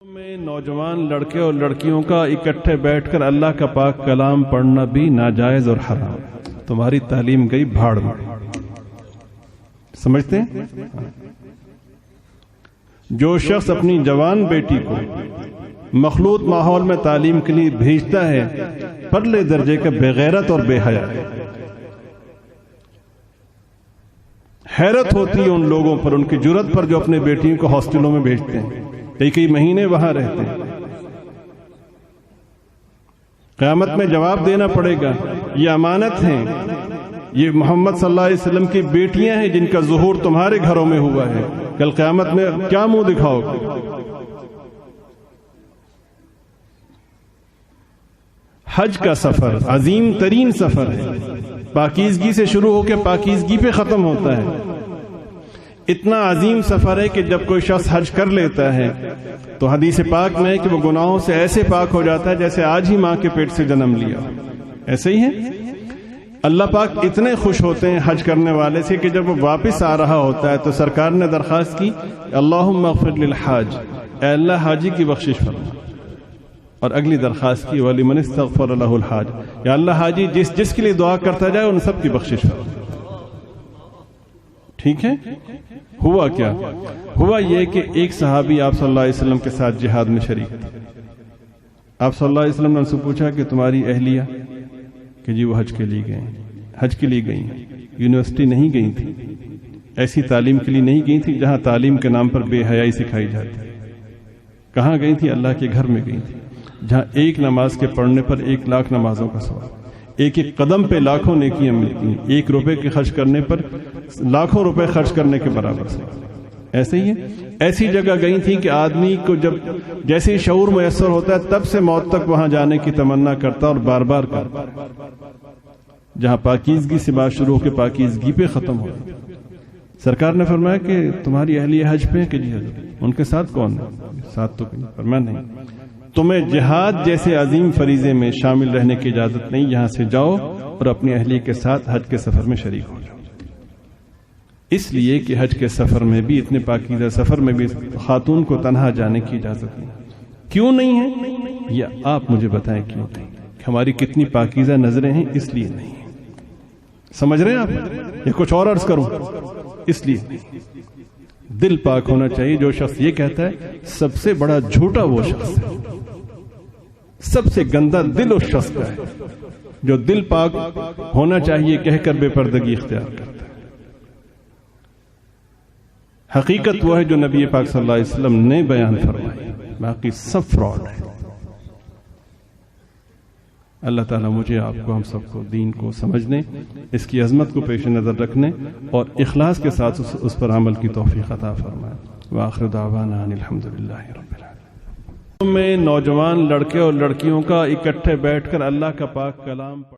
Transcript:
میں نوجوان لڑکے اور لڑکیوں کا اکٹھے بیٹھ کر اللہ کا پاک کلام پڑھنا بھی ناجائز اور حرام. تمہاری تعلیم گئی بھاڑ میں. سمجھتے ہیں؟ جو شخص اپنی جوان بیٹی کو مخلوط ماحول میں تعلیم کے لیے بھیجتا ہے پرلے درجے کا بے غیرت اور بے حیا ہے. حیرت ہوتی ہے ان لوگوں پر، ان کی جرت پر جو اپنے بیٹیوں کو ہاسٹلوں میں بھیجتے ہیں، کئی مہینے وہاں رہتے ہیں. قیامت میں جواب دینا پڑے گا. یہ امانت ہیں، یہ محمد صلی اللہ علیہ وسلم کی بیٹیاں ہیں جن کا ظہور تمہارے گھروں میں ہوا ہے. کل قیامت میں کیا منہ دکھاؤ گے؟ حج کا سفر عظیم ترین سفر ہے. پاکیزگی سے شروع ہو کے پاکیزگی پہ ختم ہوتا ہے. اتنا عظیم سفر ہے کہ جب کوئی شخص حج کر لیتا ہے تو حدیث پاک میں ہے کہ وہ گناہوں سے ایسے پاک ہو جاتا ہے جیسے آج ہی ماں کے پیٹ سے جنم لیا. ایسے ہی ہے. اللہ پاک اتنے خوش ہوتے ہیں حج کرنے والے سے کہ جب وہ واپس آ رہا ہوتا ہے تو سرکار نے درخواست کی اللہم اغفر للحاج، اے اللہ حاجی کی بخشش فرما. اور اگلی درخواست کی وَلِمَنِ اسْتَغْفَرَ لَهُ الْحَاجِ، یا اللہ حاجی جس کے لیے دعا کرتا جائے ان سب کی بخشش فرما. ٹھیک ہے؟ ہوا کیا؟ ہوا یہ کہ ایک صحابی آپ صلی اللہ علیہ وسلم کے ساتھ جہاد میں شریک تھے. آپ صلی اللہ علیہ وسلم نے ان سے پوچھا کہ تمہاری اہلیہ، کہ جی وہ حج کے لیے گئے. حج کے لیے گئی، یونیورسٹی نہیں گئی تھی، ایسی تعلیم کے لیے نہیں گئی تھی جہاں تعلیم کے نام پر بے حیائی سکھائی جاتی. کہاں گئی تھی؟ اللہ کے گھر میں گئی تھی، جہاں ایک نماز کے پڑھنے پر 1,00,000 نمازوں کا ثواب، ایک قدم پہ لاکھوں نیکیاں ملتی ہیں، 1 روپے کے خرچ کرنے پر لاکھوں روپے خرچ کرنے کے برابر سے. ایسے ہی ہے. ایسی جگہ گئی تھی کہ آدمی کو جب جیسے ہی شعور میسر ہوتا ہے تب سے موت تک وہاں جانے کی تمنا کرتا اور بار بار کرتا. جہاں پاکیزگی سے بات شروع ہو کے پاکیزگی پہ ختم ہو. سرکار نے فرمایا کہ تمہاری اہلیہ حج پہ، کہ جی حضرت. ان کے ساتھ کون ہے؟ ساتھ تو کہیں. فرمایا نہیں، تمہیں جہاد جیسے عظیم فریضے میں شامل رہنے کی اجازت نہیں. یہاں سے جاؤ اور اپنی اہلیہ کے ساتھ حج کے سفر میں شریک ہو جاؤ. اس لیے کہ حج کے سفر میں بھی، اتنے پاکیزہ سفر میں بھی خاتون کو تنہا جانے کی اجازت نہیں. کیوں نہیں ہے؟ یا آپ مجھے بتائیں کیوں نہیں؟ ہماری کتنی پاکیزہ نظریں ہیں، اس لیے نہیں. سمجھ رہے ہیں آپ؟ یا کچھ اور عرض کروں؟ اس لیے دل پاک ہونا چاہیے. جو شخص یہ کہتا ہے سب سے بڑا جھوٹا وہ شخص ہے. سب سے گندا دل اس شخص کا ہے جو دل پاک ہونا چاہیے کہہ کر بے پردگی اختیار کرتا ہے. حقیقت وہ ہے جو نبی پاک صلی اللہ علیہ وسلم نے بیان فرمائی، باقی سب فراڈ ہے. اللہ تعالیٰ مجھے، آپ کو، ہم سب کو دین کو سمجھنے، اس کی عظمت کو پیش نظر رکھنے اور اخلاص کے ساتھ اس پر عمل کی توفیق عطا فرمائے. وآخر دعوانا ان الحمدللہ رب العالمین. میں نوجوان لڑکے اور لڑکیوں کا اکٹھے بیٹھ کر اللہ کا پاک کلام